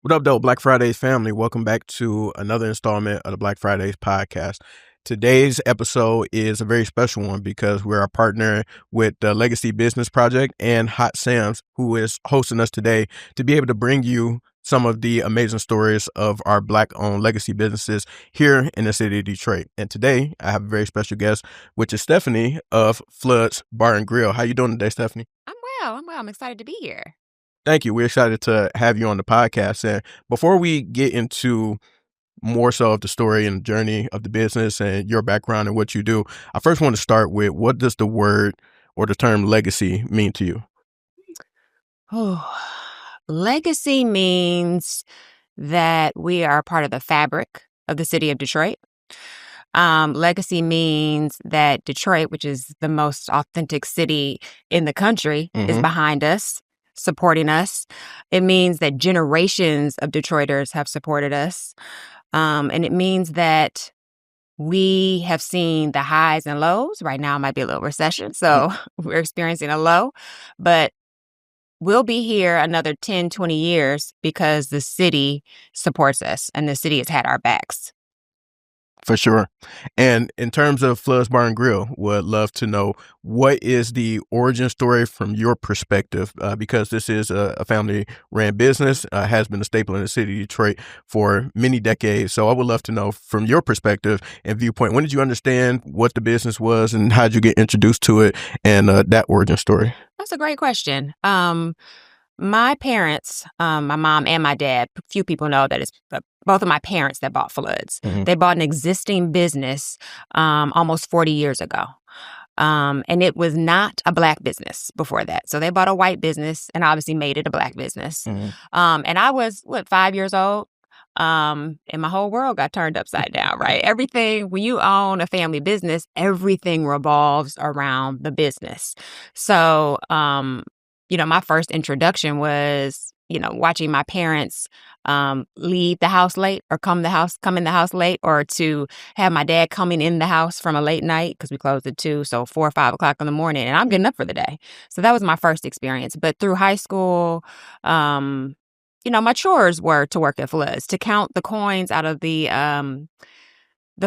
What up, though, Black Fridays family? Welcome back to another installment of the Black Fridays podcast. Today's episode is a very special one because we're a partner with the Legacy Business Project and Hot Sam's, who is hosting us today to be able to bring you some of the amazing stories of our Black-owned legacy businesses here in the city of Detroit. And today, I have a very special guest, which is Stephanie of Flood's Bar and Grill. How you doing today, Stephanie? I'm well. I'm excited to be here. Thank you. We're excited to have you on the podcast. And before we get into more so of the story and journey of the business and your background and what you do, I first want to start with, what does the word or the term legacy mean to you? Oh, legacy means that we are part of the fabric of the city of Detroit. Legacy means that Detroit, which is the most authentic city in the country, is behind us, supporting us. It means that generations of Detroiters have supported us. And it means that we have seen the highs and lows. Right now, it might be a little recession, so we're experiencing a low. But we'll be here another 10, 20 years because the city supports us and the city has had our backs. For sure. And in terms of Flood's Bar and Grill, would love to know, what is the origin story from your perspective? Because this is a family-ran business, has been a staple in the city of Detroit for many decades. So I would love to know, from your perspective and viewpoint, when did you understand what the business was and how did you get introduced to it, and that origin story? That's a great question. My parents, my mom and my dad, few people know that it's both of my parents that bought Floods. They bought an existing business almost 40 years ago. And it was not a Black business before that. So they bought a white business and obviously made it a Black business. And I was, 5 years old? And my whole world got turned upside down, right? Everything, when you own a family business, everything revolves around the business. So, my first introduction was, watching my parents leave the house late or come in the house late, or to have my dad coming in the house from a late night because we closed at 2, so 4 or 5 o'clock in the morning, and I'm getting up for the day. So that was my first experience. But through high school, my chores were to work at Floods, to count the coins out of the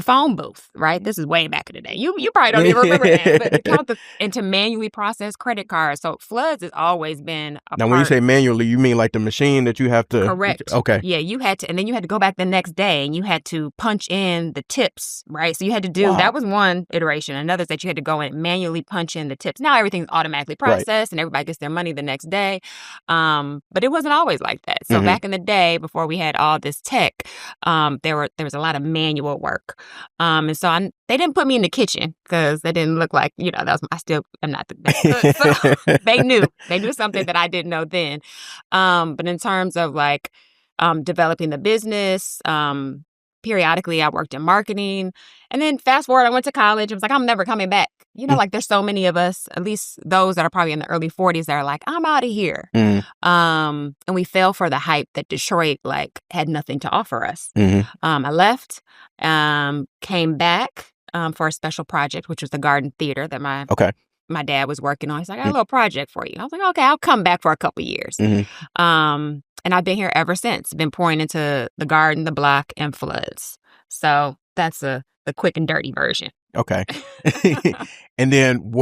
phone booth, right? This is way back in the day. You probably don't even remember that, but to count and to manually process credit cards. So Floods has always been a Now, part. when you say manually, you mean like the machine that you have to... Correct. Okay. Yeah, you had to, and then you had to go back the next day and you had to punch in the tips, right? So you had to do, that was one iteration. Another is that you had to go and manually punch in the tips. Now everything's automatically processed and everybody gets their money the next day. But it wasn't always like that. So back in the day, before we had all this tech, there was a lot of manual work. And so they didn't put me in the kitchen because that didn't look like, I'm not the best cook. So they knew something that I didn't know then. But in terms of developing the business, periodically I worked in marketing, and then fast forward, I went to college. I was like, I'm never coming back. There's so many of us, at least those that are probably in the early 40s, that are like, I'm out of here. And we fell for the hype that Detroit had nothing to offer us. I left, came back for a special project, which was the Garden Theater that my dad was working on. He's like, I got a little project for you. I was like, okay, I'll come back for a couple years. And I've been here ever since. Been pouring into the Garden, the Block, and Floods. So that's the quick and dirty version. Okay. And then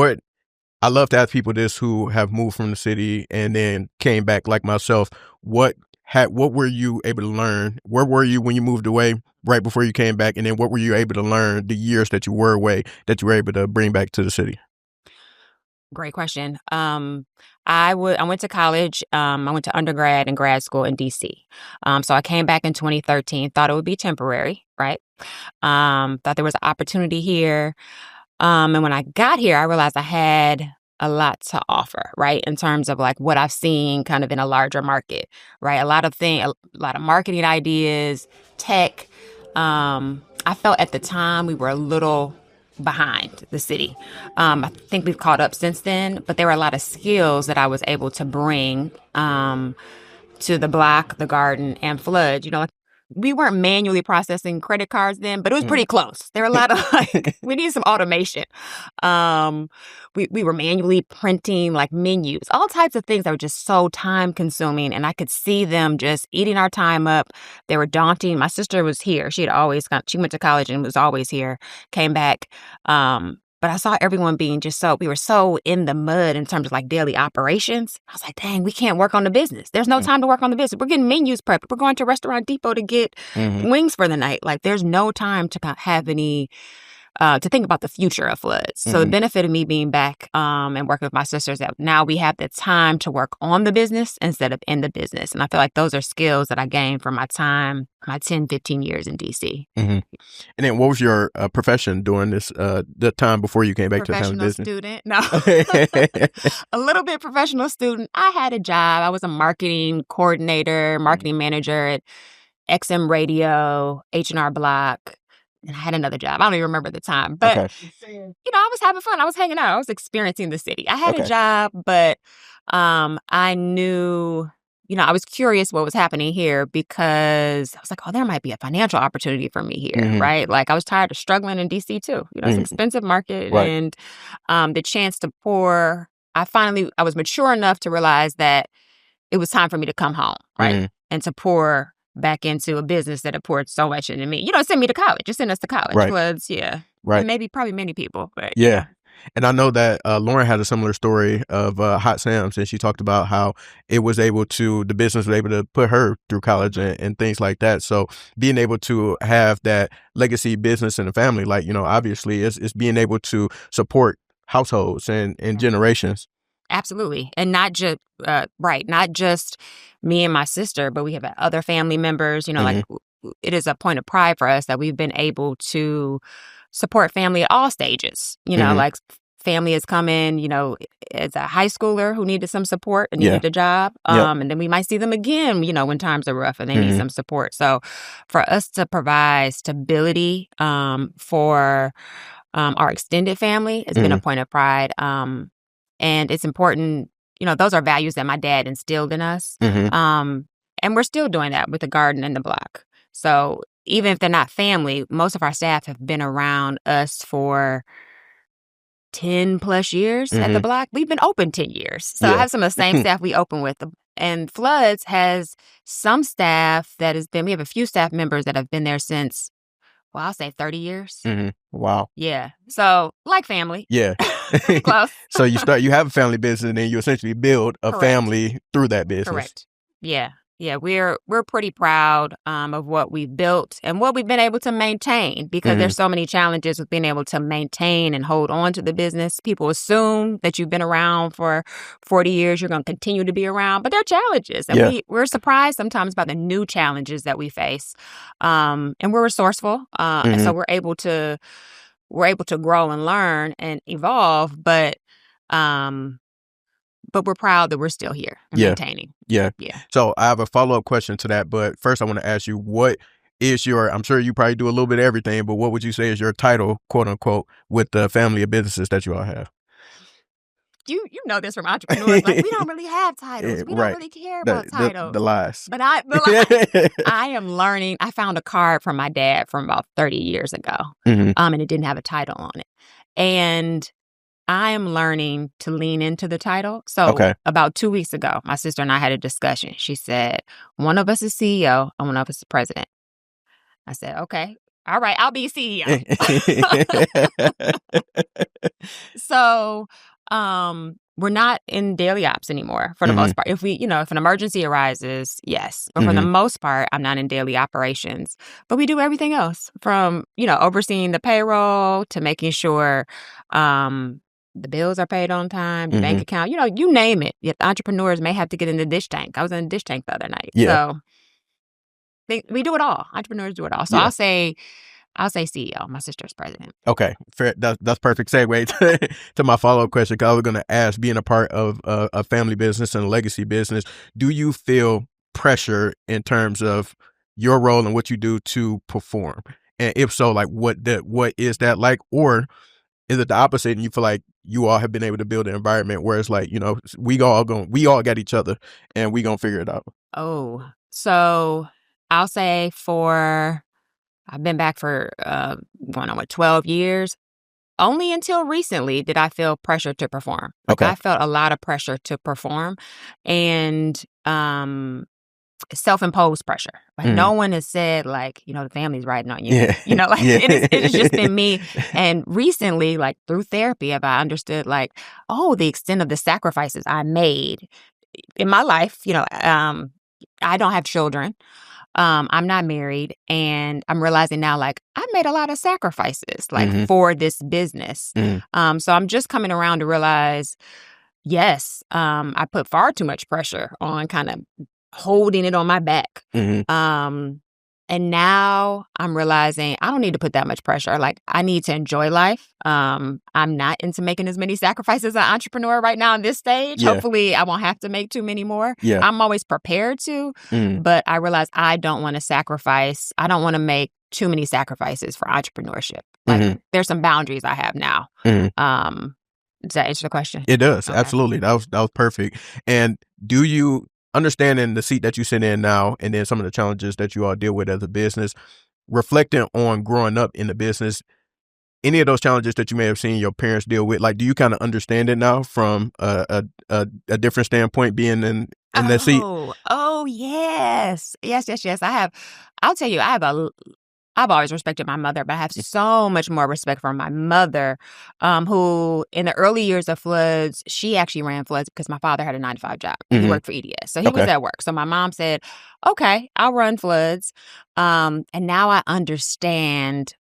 I love to ask people this who have moved from the city and then came back, like myself. What were you able to learn? Where were you when you moved away right before you came back? And then what were you able to learn the years that you were away that you were able to bring back to the city? Great question. I went to college. I went to undergrad and grad school in D.C. So I came back in 2013, thought it would be temporary, right? Thought there was an opportunity here. And when I got here, I realized I had a lot to offer, right? In terms of what I've seen kind of in a larger market, right? A lot of marketing ideas, tech. I felt at the time we were a little behind the city. I think we've caught up since then, but there were a lot of skills that I was able to bring to the Block, the Garden, and Flood. we weren't manually processing credit cards then, but it was pretty close. There were a lot of we need some automation. We were manually printing like menus, all types of things that were just so time consuming. And I could see them just eating our time up. They were daunting. My sister was here. She went to college and was always here, came back. But I saw everyone being we were so in the mud in terms of like daily operations. I was like, dang, we can't work on the business. There's no time to work on the business. We're getting menus prepped. We're going to Restaurant Depot to get wings for the night. Like there's no time to have any, to think about the future of floods. So the benefit of me being back and working with my sisters, that now we have the time to work on the business instead of in the business. And I feel like those are skills that I gained from my 10, 15 years in D.C. And then what was your profession during this the time before you came back to the family business? Student. No. A little bit professional student. I had a job. I was a marketing coordinator, marketing manager at XM Radio, H&R Block. And I had another job. I don't even remember the time. But, I was having fun. I was hanging out. I was experiencing the city. I had a job, but I knew, I was curious what was happening here because I was like, oh, there might be a financial opportunity for me here, right? Like I was tired of struggling in D.C. too. It's an expensive market. Right. And the chance to pour, I was mature enough to realize that it was time for me to come home, right? And to pour back into a business that had poured so much into me. Send me to college. Just send us to college. Right. Floods, yeah. Right. And probably many people. But yeah. And I know that Lauren had a similar story of Hot Sam's, and she talked about how the business was able to put her through college and things like that. So being able to have that legacy business in the family, like, obviously it's being able to support households and generations. Absolutely. And not just, not just me and my sister, but we have other family members, like it is a point of pride for us that we've been able to support family at all stages, like family has come in, as a high schooler who needed some support and needed a job. And then we might see them again, when times are rough and they need some support. So for us to provide stability for our extended family has been a point of pride. And it's important, those are values that my dad instilled in us. And we're still doing that with the garden and the block. So even if they're not family, most of our staff have been around us for 10 plus years at the block. We've been open 10 years. So I have some of the same staff we open with. And Floods has some staff we have a few staff members that have been there since, I'll say 30 years. Wow. Yeah. So like family. Yeah. Close. So you have a family business and then you essentially build a family through that business. Correct. Yeah. Yeah, we're pretty proud of what we've built and what we've been able to maintain because there's so many challenges with being able to maintain and hold on to the business. People assume that you've been around for 40 years, you're going to continue to be around, but there are challenges. And we're surprised sometimes by the new challenges that we face. And we're resourceful. And so we're able to grow and learn and evolve, but we're proud that we're still here and maintaining. Yeah. So I have a follow-up question to that, but first I want to ask you, what is I'm sure you probably do a little bit of everything, but what would you say is your title, quote unquote, with the family of businesses that you all have? You know this from entrepreneurs. Like, we don't really have titles. We don't really care about titles. The lies. But I am learning. I found a card from my dad from about 30 years ago, and it didn't have a title on it. And I am learning to lean into the title. So about 2 weeks ago, my sister and I had a discussion. She said, one of us is CEO and one of us is president. I said, okay, all right, I'll be CEO. So we're not in daily ops anymore for the most part. If if an emergency arises, yes. But for the most part, I'm not in daily operations. But we do everything else from, overseeing the payroll to making sure the bills are paid on time, the bank account, you name it. Yet entrepreneurs may have to get in the dish tank. I was in the dish tank the other night. Yeah. So we do it all. Entrepreneurs do it all. So I'll say CEO. My sister's president. Okay. Fair. That's perfect segue to my follow-up question, because I was going to ask, being a part of a family business and a legacy business, do you feel pressure in terms of your role and what you do to perform? And if so, like what is that like? Or is it the opposite and you feel like you all have been able to build an environment where it's like, we all got each other and we gonna figure it out? Oh, so I'll say I've been back for going on 12 years. Only until recently did I feel pressure to perform. Like I felt a lot of pressure to perform, and self-imposed pressure. Like no one has said like, the family's riding on you. Yeah. Like it's just been me. And recently, like through therapy, have I understood like, the extent of the sacrifices I made in my life. I don't have children. I'm not married, and I'm realizing now, like, I made a lot of sacrifices, like, for this business. So I'm just coming around to realize, yes, I put far too much pressure on kind of holding it on my back. And now I'm realizing I don't need to put that much pressure. Like, I need to enjoy life. I'm not into making as many sacrifices as an entrepreneur right now in this stage. Yeah. Hopefully, I won't have to make too many more. Yeah. I'm always prepared to, but I realize I don't want to sacrifice. I don't want to make too many sacrifices for entrepreneurship. Like, there's some boundaries I have now. Does that answer the question? It does. Okay. Absolutely. That was perfect. And do you, understanding the seat that you sit in now, and then some of the challenges that you all deal with as a business, reflecting on growing up in the business, any of those challenges that you may have seen your parents deal with, like, do you kind of understand it now from a different standpoint, being in that seat? Oh, yes. Yes. I'll tell you, I've always respected my mother, but I have so much more respect for my mother, who in the early years of floods, she actually ran floods because my father had a 9-to-5 job. He worked for EDS. So he was at work. So my mom said, okay, I'll run floods. And now I understand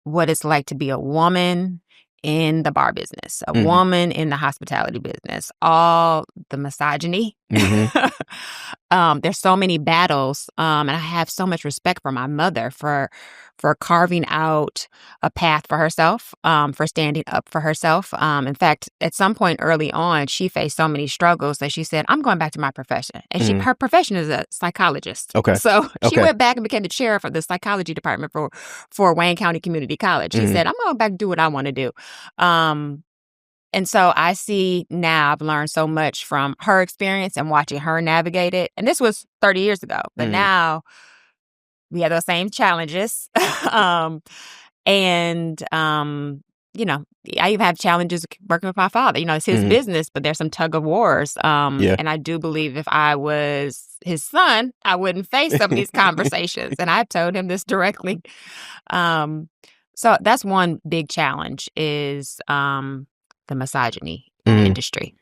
what it's like to be a woman in the bar business, a woman in the hospitality business, all the misogyny. There's so many battles, and I have so much respect for my mother for carving out a path for herself, for standing up for herself. In fact, at some point early on, she faced so many struggles that she said, I'm going back to my profession. And her profession is a psychologist. Okay. So she went back and became the chair of the psychology department for Wayne County Community College. She said, I'm going back to do what I want to do. And so I see now, I've learned so much from her experience and watching her navigate it. And this was 30 years ago, but now we have those same challenges. I even have challenges working with my father. It's his business, but there's some tug of wars. And I do believe if I was his son, I wouldn't face some of these conversations. And I've told him this directly. So that's one big challenge is the misogyny in the industry.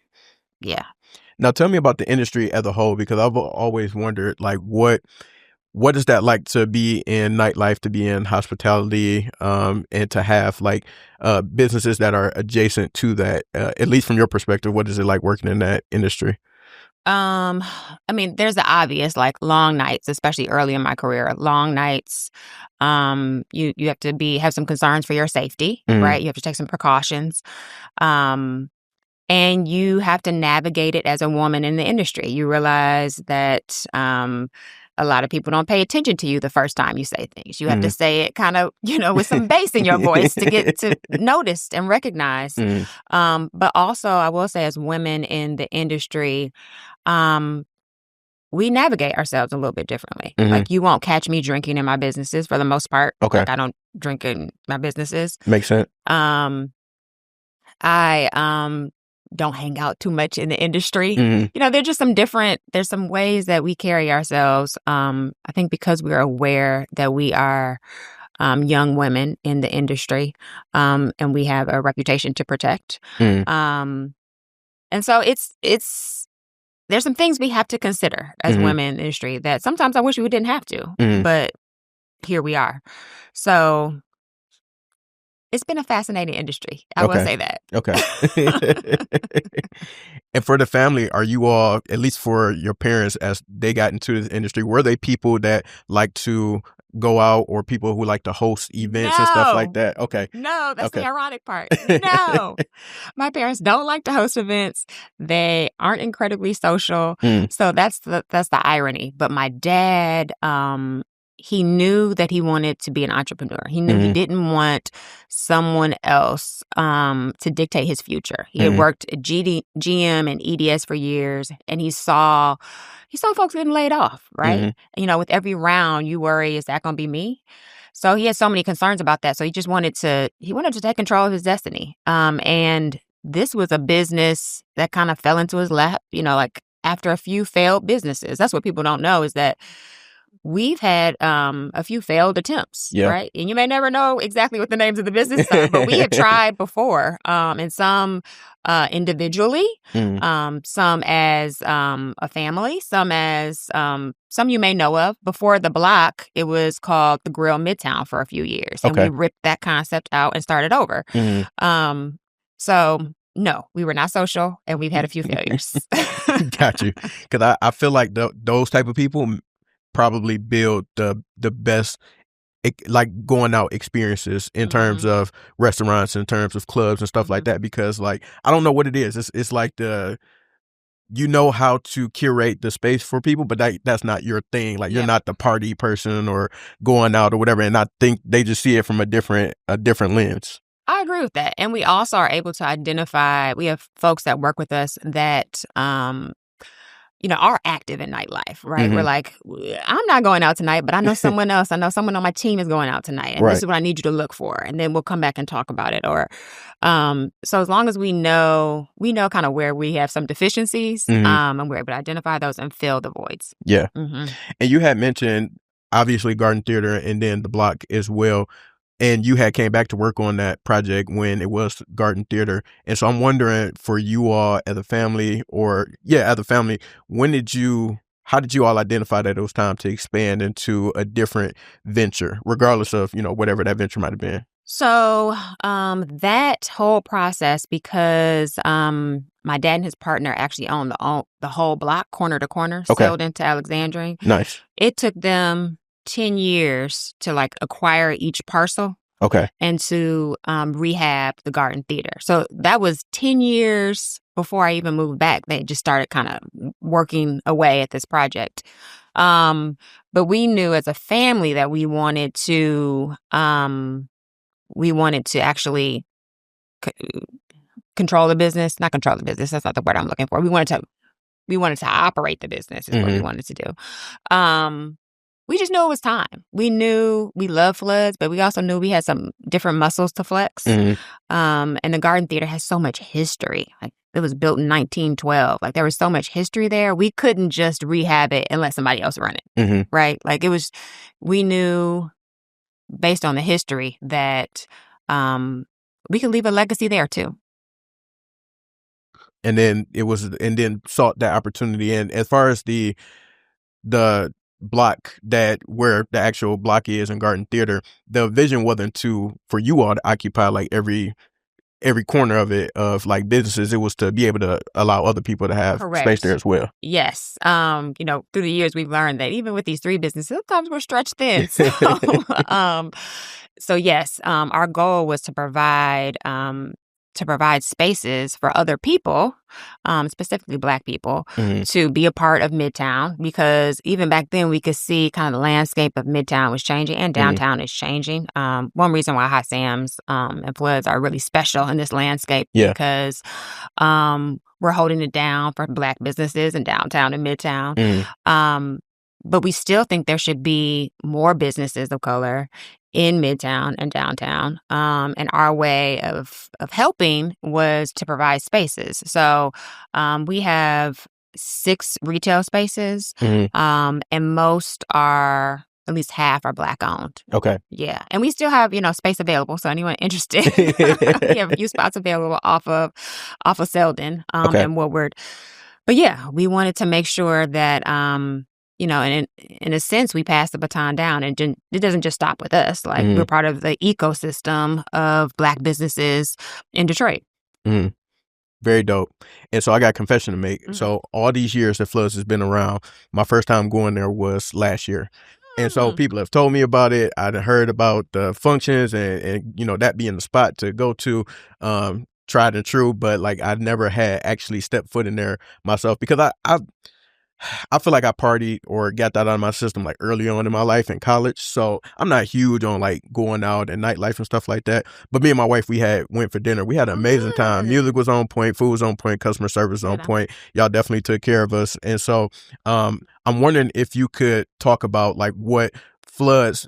Yeah. Now tell me about the industry as a whole, because I've always wondered, like, what is that like to be in nightlife, to be in hospitality, and to have like businesses that are adjacent to that, at least from your perspective, what is it like working in that industry? There's the obvious, like long nights, especially early in my career, long nights. You have to have some concerns for your safety, right? You have to take some precautions. And you have to navigate it as a woman in the industry. You realize that a lot of people don't pay attention to you the first time you say things. You have to say it kind of, with some bass in your voice to get to noticed and recognized. But also, I will say, as women in the industry, we navigate ourselves a little bit differently. Like, you won't catch me drinking in my businesses for the most part. Okay. Like, I don't drink in my businesses. Makes sense. I don't hang out too much in the industry. There's just there's some ways that we carry ourselves. I think because we're aware that we are young women in the industry, and we have a reputation to protect. And so there's some things we have to consider as women in the industry that sometimes I wish we didn't have to, but here we are. So it's been a fascinating industry. I will say that. Okay. And for the family, are you all, at least for your parents, as they got into this industry, were they people that like to go out, or people who like to host events and stuff like that? Okay. No, that's the ironic part. No. My parents don't like to host events. They aren't incredibly social. So that's the irony. But my dad he knew that he wanted to be an entrepreneur. He knew he didn't want someone else to dictate his future. He had worked at GM and EDS for years, and he saw folks getting laid off, right? With every round, you worry, is that going to be me? So he had so many concerns about that. So he just wanted to take control of his destiny. And this was a business that kind of fell into his lap, like after a few failed businesses. That's what people don't know, is that we've had a few failed attempts, right? And you may never know exactly what the names of the business are, but we have tried before, and some individually, some as a family, some as some you may know of. Before The Block, it was called The Grill Midtown for a few years, and we ripped that concept out and started over. So no, we were not social, and we've had a few failures. Got you. Because I feel like those type of people probably build the best like going out experiences in terms of restaurants, in terms of clubs and stuff like that, because like I don't know what it is. It's like how to curate the space for people, but that's not your thing. Like you're not the party person or going out or whatever, and I think they just see it from a different lens. I agree with that. And we also are able to identify, we have folks that work with us that are active in nightlife, right? We're like, I'm not going out tonight, but I know someone else. I know someone on my team is going out tonight, and this is what I need you to look for. And then we'll come back and talk about it. Or, so as long as we know kind of where we have some deficiencies, and we're able to identify those and fill the voids. Yeah. And you had mentioned obviously Garden Theater and then The Block as well. And you had came back to work on that project when it was Garden Theater. And so I'm wondering, for you all as a family, how did you all identify that it was time to expand into a different venture, regardless of, whatever that venture might have been? So that whole process, because my dad and his partner actually owned the whole block, corner to corner, sailed into Alexandria. Nice. It took them 10 years to like acquire each parcel. And to rehab the Garden Theater. So that was 10 years before I even moved back. They just started kind of working away at this project. But we knew as a family that we wanted to actually control the business. Not control the business. That's not the word I'm looking for. We wanted to operate the business is what we wanted to do. We just knew it was time. We knew we love floods, but we also knew we had some different muscles to flex. And the Garden Theater has so much history. Like it was built in 1912. Like there was so much history there. We couldn't just rehab it and let somebody else run it, right? Like we knew based on the history that we could leave a legacy there too. And then sought that opportunity. And as far as the block where the actual block is in Garden Theater, the vision wasn't for you all to occupy like every corner of it, of like businesses. It was to be able to allow other people to have space there as well. Yes. Through the years we've learned that even with these 3 businesses, sometimes we're stretched thin. So yes, our goal was to provide spaces for other people, specifically Black people, to be a part of Midtown, because even back then we could see kind of the landscape of Midtown was changing and downtown is changing. One reason why Hot Sam's and Floods are really special in this landscape because we're holding it down for Black businesses in downtown and Midtown. But we still think there should be more businesses of color in Midtown and downtown. And our way of helping was to provide spaces. So we have 6 retail spaces, and most are, at least half are Black owned. Yeah. And we still have, space available. So anyone interested, we have a few spots available off of Selden and Woodward. But yeah, we wanted to make sure that, and in a sense, we passed the baton down, and it doesn't just stop with us. Like we're part of the ecosystem of Black businesses in Detroit. Very dope. And so I got a confession to make. So all these years that Floods has been around, my first time going there was last year. And so people have told me about it. I'd heard about the functions and that being the spot to go to, tried and true, but like I never had actually stepped foot in there myself, because I feel like I partied or got that out of my system like early on in my life in college. So I'm not huge on like going out and nightlife and stuff like that. But me and my wife, we went for dinner. We had an amazing time. Music was on point, food was on point, customer service was on point. Y'all definitely took care of us. And so I'm wondering if you could talk about like what floods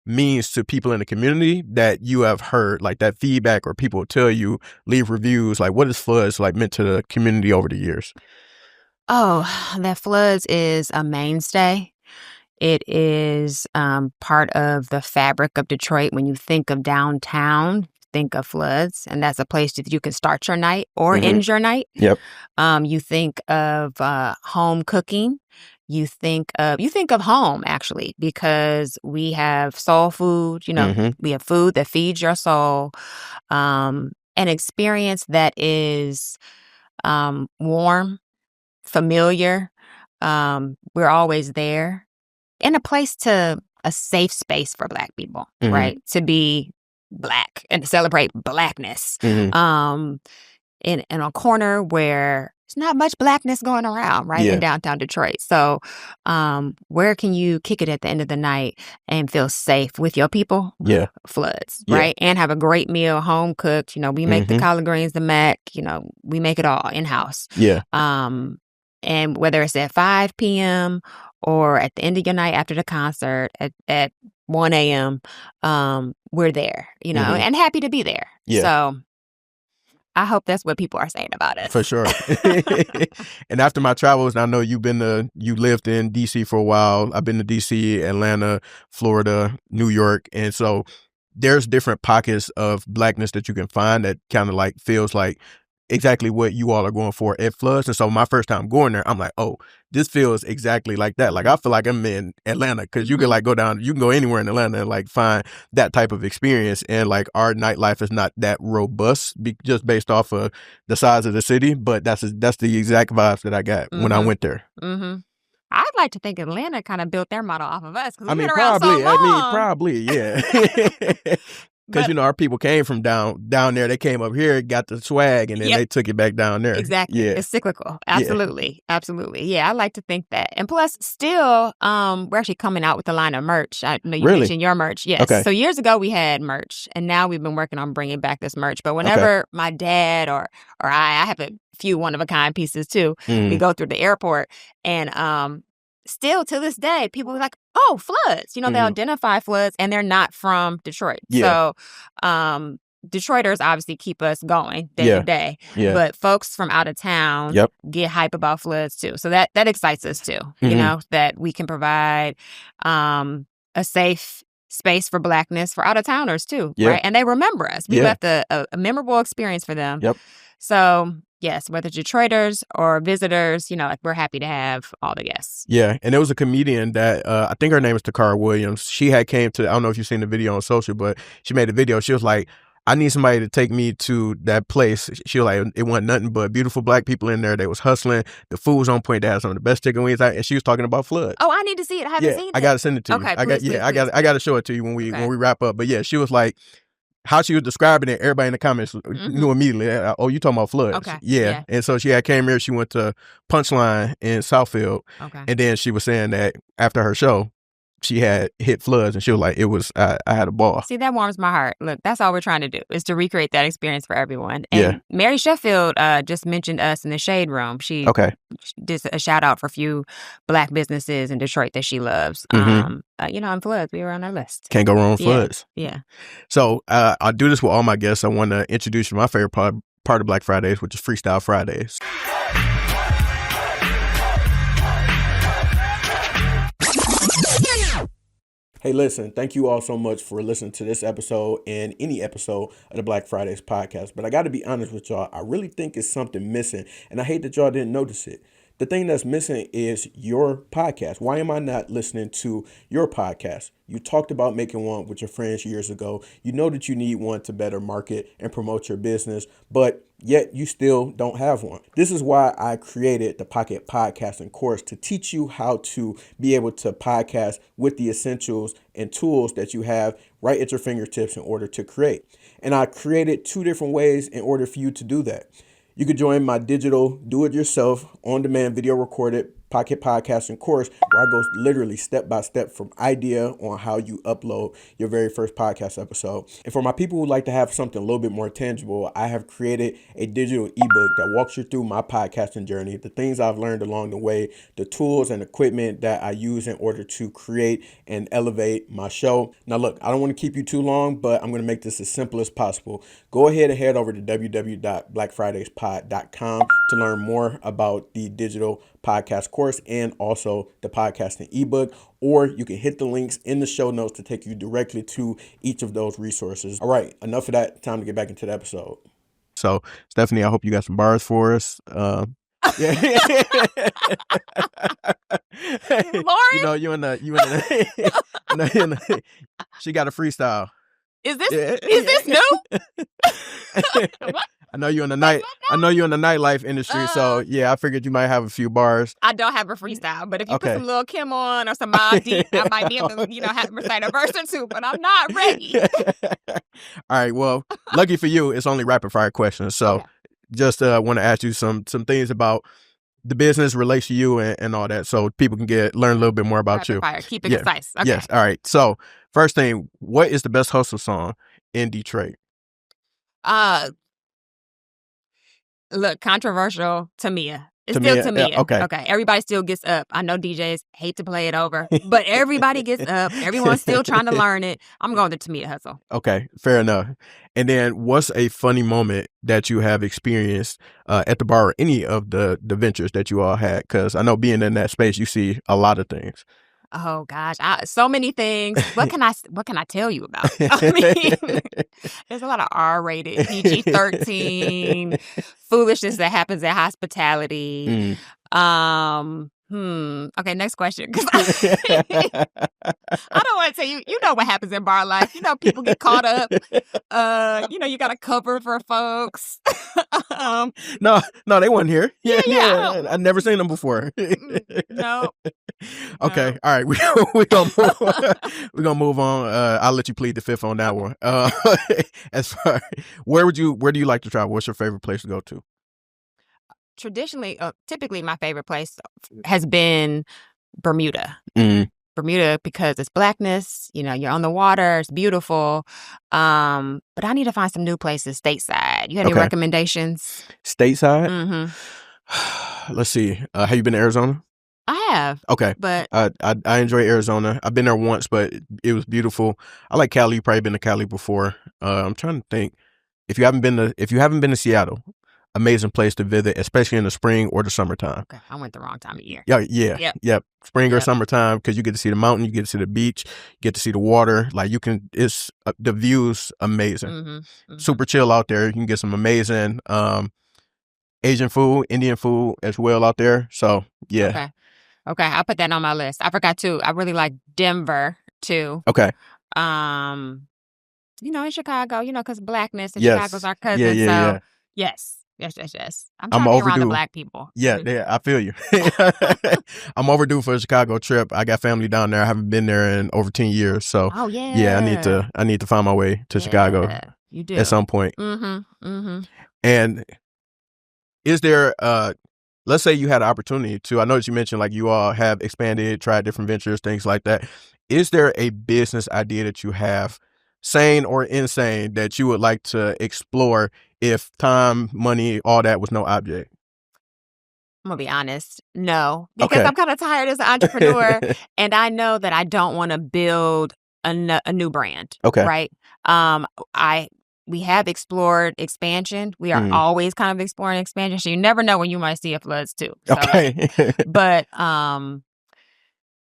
means to people in the community that you have heard, like that feedback or people tell you, leave reviews. Like what is floods like meant to the community over the years? Oh, that floods is a mainstay. It is part of the fabric of Detroit. When you think of downtown, think of floods, and that's a place that you can start your night or end your night. Yep. You think of home cooking. You think of home, actually, because we have soul food. We have food that feeds your soul. An experience that is warm, familiar. We're always there. In a safe space for Black people, right? To be Black and to celebrate Blackness. In a corner where there's not much Blackness going around, right? In downtown Detroit. So where can you kick it at the end of the night and feel safe with your people? Floods, right? And have a great meal, home cooked. We make the collard greens, the mac, we make it all in-house. And whether it's at 5 p.m. or at the end of your night after the concert at 1 a.m., we're there, and happy to be there. So I hope that's what people are saying about us. For sure. And after my travels, I know you lived in D.C. for a while. I've been to D.C., Atlanta, Florida, New York. And so there's different pockets of Blackness that you can find that kind of like feels like exactly what you all are going for at Floods. And so my first time going there, I'm like, oh, this feels exactly like that. Like I feel like I'm in Atlanta because you can like you can go anywhere in Atlanta and like find that type of experience. And like our nightlife is not that robust just based off of the size of the city, but that's the exact vibes that I got when I went there. I'd like to think Atlanta kind of built their model off of us. I mean, probably, yeah. Because, our people came from down there. They came up here, got the swag, and then they took it back down there. Exactly. Yeah. It's cyclical. Absolutely. Yeah. Absolutely. Yeah, I like to think that. And plus, still, we're actually coming out with a line of merch. I know you mentioned your merch. Yes. Okay. So years ago, we had merch, and now we've been working on bringing back this merch. But whenever my dad or I have a few one-of-a-kind pieces, too. We go through the airport, and still to this day, people are like, oh, floods. They identify floods and they're not from Detroit. So Detroiters obviously keep us going day to day. But folks from out of town get hype about floods too. So that excites us too, that we can provide a safe space for Blackness for out of towners too. Right. And they remember us. We left a memorable experience for them. So yes, whether Detroiters or visitors, we're happy to have all the guests. Yeah, and there was a comedian that, I think her name is Takara Williams. She had came to, I don't know if you've seen the video on social, but she made a video. She was like, I need somebody to take me to that place. She was like, it wasn't nothing but beautiful Black people in there. They was hustling. The food was on point. They had some of the best chicken wings out. And she was talking about floods. Oh, I need to see it. I haven't seen it. I got to send it to you. Okay, please. I got to show it to you when we wrap up. But yeah, she was like, how she was describing it, everybody in the comments knew immediately, oh, you talking about floods. Okay. Yeah. And so she came here, she went to Punchline in Southfield. Okay. And then she was saying that after her show, she had hit floods and she was like, I had a ball. See, that warms my heart. Look, that's all we're trying to do is to recreate that experience for everyone. And Mary Sheffield just mentioned us in the Shade Room. She did a shout out for a few Black businesses in Detroit that she loves. And floods, we were on our list. Can't go wrong with floods. Yeah. So I do this with all my guests. I want to introduce you to my favorite part of Black Fridays, which is Freestyle Fridays. Hey, listen, thank you all so much for listening to this episode and any episode of the Black Fridays podcast. But I got to be honest with y'all. I really think it's something missing, and I hate that y'all didn't notice it. The thing that's missing is your podcast. Why am I not listening to your podcast? You talked about making one with your friends years ago. You know that you need one to better market and promote your business, but yet you still don't have one. This is why I created the Pocket Podcasting course to teach you how to be able to podcast with the essentials and tools that you have right at your fingertips in order to create. And I created 2 different ways in order for you to do that. You could join my digital do-it-yourself on-demand video recorded Pocket Podcasting course where I go literally step by step from idea on how you upload your very first podcast episode. And for my people who like to have something a little bit more tangible, I have created a digital ebook that walks you through my podcasting journey, the things I've learned along the way, the tools and equipment that I use in order to create and elevate my show. Now, look, I don't want to keep you too long, but I'm going to make this as simple as possible. Go ahead and head over to www.blackfridayspod.com to learn more about the digital podcast course and also the podcasting ebook, or you can hit the links in the show notes to take you directly to each of those resources. All right, enough of that. Time to get back into the episode. So, Stephanie, I hope you got some bars for us. Yeah. Lauren? You in the she got a freestyle. Is this new? What? I know you're in the nightlife industry, so yeah, I figured you might have a few bars. I don't have a freestyle, but if you put some Lil Kim on or some Mobb Deep, I might be able to, have to recite a verse or two, but I'm not ready. All right, well, lucky for you, it's only rapid fire questions. So just want to ask you some things about the business relates to you and all that, so people can learn a little bit more about rapid you. Fire. Keep it concise. Okay. Yes. All right. So first thing, what is the best hustle song in Detroit? Look, controversial. Tamia. It's still Tamia. Yeah, okay. Everybody still gets up. I know DJs hate to play it over, but everybody gets up. Everyone's still trying to learn it. I'm going to Tamia Hustle. Okay, fair enough. And then what's a funny moment that you have experienced at the bar or any of the ventures that you all had? Because I know being in that space, you see a lot of things. Oh gosh, so many things. What can I tell you about? I mean, there's a lot of R-rated, PG-13 foolishness that happens at hospitality. Okay, next question. I don't want to tell you. You know what happens in bar life. People get caught up. You got to cover for folks. No, they weren't here. Yeah. I've never seen them before. No. Okay, all right. We're gonna move on. I'll let you plead the fifth on that one. As far where do you like to travel? What's your favorite place to go to? Traditionally, typically my favorite place has been Bermuda. Bermuda because it's blackness, you're on the water, it's beautiful. But I need to find some new places stateside. You have any recommendations? Stateside? Mm-hmm. Let's see. Have you been to Arizona? I have. Okay. But I enjoy Arizona. I've been there once, but it was beautiful. I like Cali. You've probably been to Cali before. I'm trying to think. If you haven't been to Seattle, amazing place to visit, especially in the spring or the summertime. Okay, I went the wrong time of year. Yep. Spring or summertime, because you get to see the mountain, you get to see the beach, you get to see the water. Like it's the view's amazing. Mm-hmm. Super chill out there. You can get some amazing Asian food, Indian food as well out there. So yeah. Okay, I'll put that on my list. I forgot too. I really like Denver too. Okay. In Chicago, because blackness and Chicago's our cousin. Yeah. Yes. I'm trying to be around the black people. Yeah, I feel you. I'm overdue for a Chicago trip. I got family down there. I haven't been there in over 10 years. So I need to find my way to Chicago. You do. At some point. Mm-hmm. And is there let's say you had an opportunity to, I know that you mentioned like you all have expanded, tried different ventures, things like that. Is there a business idea that you have, sane or insane, that you would like to explore if time, money, all that was no object? I'm going to be honest. No, because I'm kind of tired as an entrepreneur and I know that I don't want to build a new brand. Okay. Right. We have explored expansion. We are always kind of exploring expansion. So you never know when you might see a floods too. So, but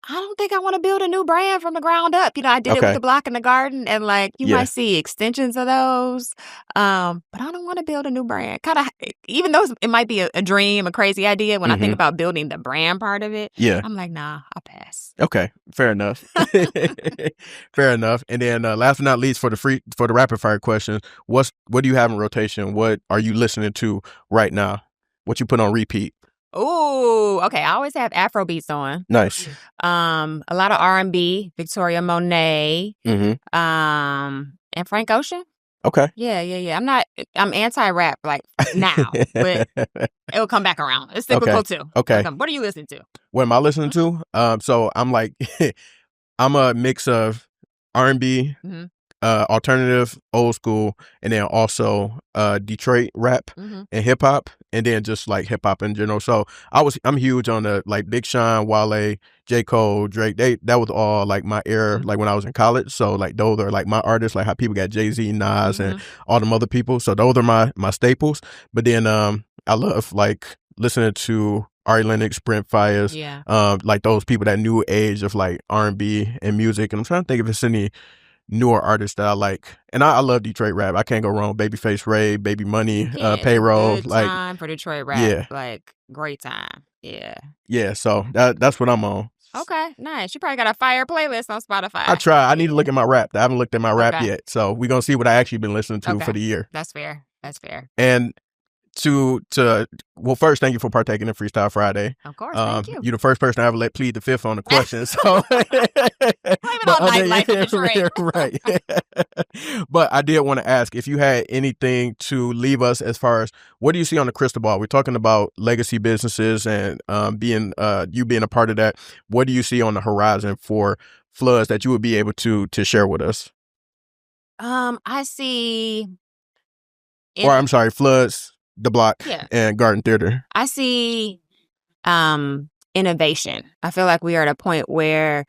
I don't think I want to build a new brand from the ground up. I did it with the block in the garden and you might see extensions of those. But I don't want to build a new brand. Kind of, even though it might be a dream, a crazy idea, when I think about building the brand part of it, I'm like, nah, I'll pass. Okay, fair enough. Fair enough. And then last but not least, for the rapid fire questions, what do you have in rotation? What are you listening to right now? What you put on repeat? Oh, okay. I always have Afro beats on. Nice. A lot of R&B, Victoria Monet, and Frank Ocean. Okay. Yeah. I'm anti-rap like now, but it'll come back around. It's cyclical too. Okay. What are you listening to? What am I listening to? So I'm like, I'm a mix of R&B, alternative, old school, and then also Detroit rap and hip hop, and then just like hip hop in general. So I'm huge on the like Big Sean, Wale, J. Cole, Drake. That was all like my era, like when I was in college. So like those are like my artists, like how people got Jay-Z, Nas, and all them other people. So those are my staples. But then I love like listening to Ari Lennox, Brent Fires, like those people, that new age of like R&B and music. And I'm trying to think if it's any newer artists that I like. And I love Detroit rap. I can't go wrong. Babyface Ray, Baby Money, Payroll. Good like time for Detroit rap. Yeah. Like great time. Yeah. Yeah. So that's what I'm on. Okay, nice. You probably got a fire playlist on Spotify. I try. I need to look at my rap. I haven't looked at my rap yet. So we're going to see what I actually been listening to for the year. That's fair. And well, first, thank you for partaking in Freestyle Friday. Of course, thank you. You're the first person I ever plead the fifth on the question. So blame it on nightlife in Detroit. Right. But I did want to ask if you had anything to leave us as far as what do you see on the crystal ball? We're talking about legacy businesses and being a part of that. What do you see on the horizon for floods that you would be able to share with us? I see. Floods, The Block, and Garden Theater. I see innovation. I feel like we are at a point where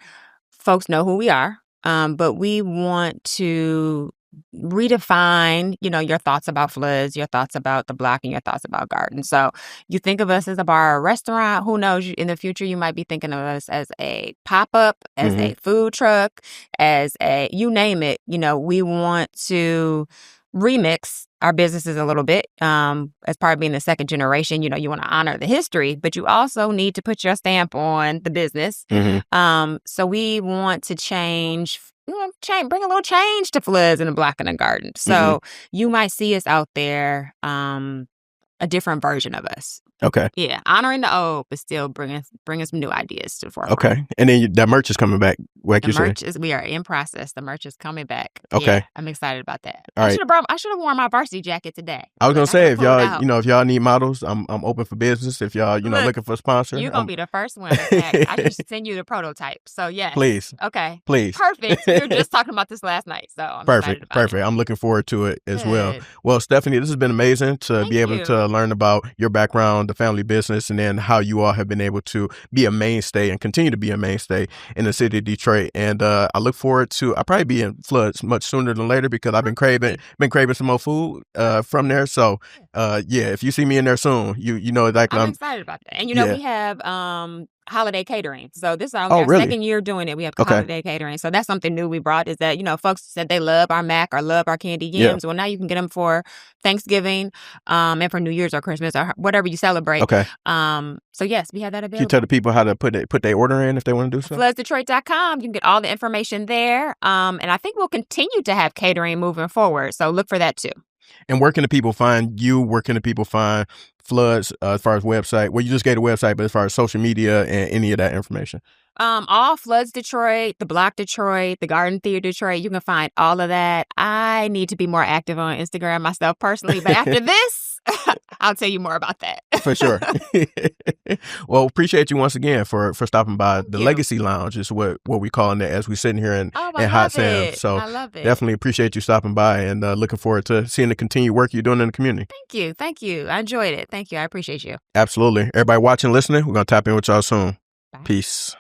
folks know who we are, but we want to redefine, your thoughts about floods, your thoughts about The Block, and your thoughts about Garden. So you think of us as a bar or restaurant. Who knows? In the future, you might be thinking of us as a pop-up, as a food truck, as a, you name it. We want to remix our businesses a little bit. As part of being the second generation, you want to honor the history, but you also need to put your stamp on the business. So we want to bring a little change to floods in The Block and the Garden. So you might see us out there, a different version of us. Okay. Yeah, honoring the old, but still bringing some new ideas to the forefront. Okay, and then that merch is coming back. Like we are in process. The merch is coming back. Okay, yeah, I'm excited about that. All right. I should have worn my varsity jacket today. I was gonna say if y'all need models, I'm open for business. If y'all looking for a sponsor, you're gonna be the first one. I just send you the prototype. So yeah, please. Okay, please. Perfect. We were just talking about this last night, so I'm perfect. Excited about it. I'm looking forward to it as well. Well, Stephanie, this has been amazing to be able to learn about your background, the family business, and then how you all have been able to be a mainstay and continue to be a mainstay in the city of Detroit. And I look forward to, I'll probably be in floods much sooner than later because I've been craving some more food from there. So if you see me in there soon, you know exactly. I'm excited about that. And we have holiday catering. So this is our second year doing it. We have holiday catering. So that's something new we brought, is that, folks said they love our mac or love our candy yams. Yeah. Well, now you can get them for Thanksgiving and for New Year's or Christmas or whatever you celebrate. Okay. So yes, we have that available. Can you tell the people how to put their order in if they want to do so? Floodsdetroit.com. You can get all the information there. And I think we'll continue to have catering moving forward. So look for that too. And where can the people find you? Where can the people find Floods as far as website? Well, you just gave the website, but as far as social media and any of that information? All Floods Detroit, The Block Detroit, the Garden Theater Detroit. You can find all of that. I need to be more active on Instagram myself personally, but after this, I'll tell you more about that. For sure. Well, appreciate you once again for stopping by. The Legacy Lounge is what we calling it as we sitting here in Hot Sam. So I love it. Definitely appreciate you stopping by and looking forward to seeing the continued work you're doing in the community. Thank you. I enjoyed it. Thank you. I appreciate you. Absolutely. Everybody watching, listening, we're going to tap in with y'all soon. Bye. Peace.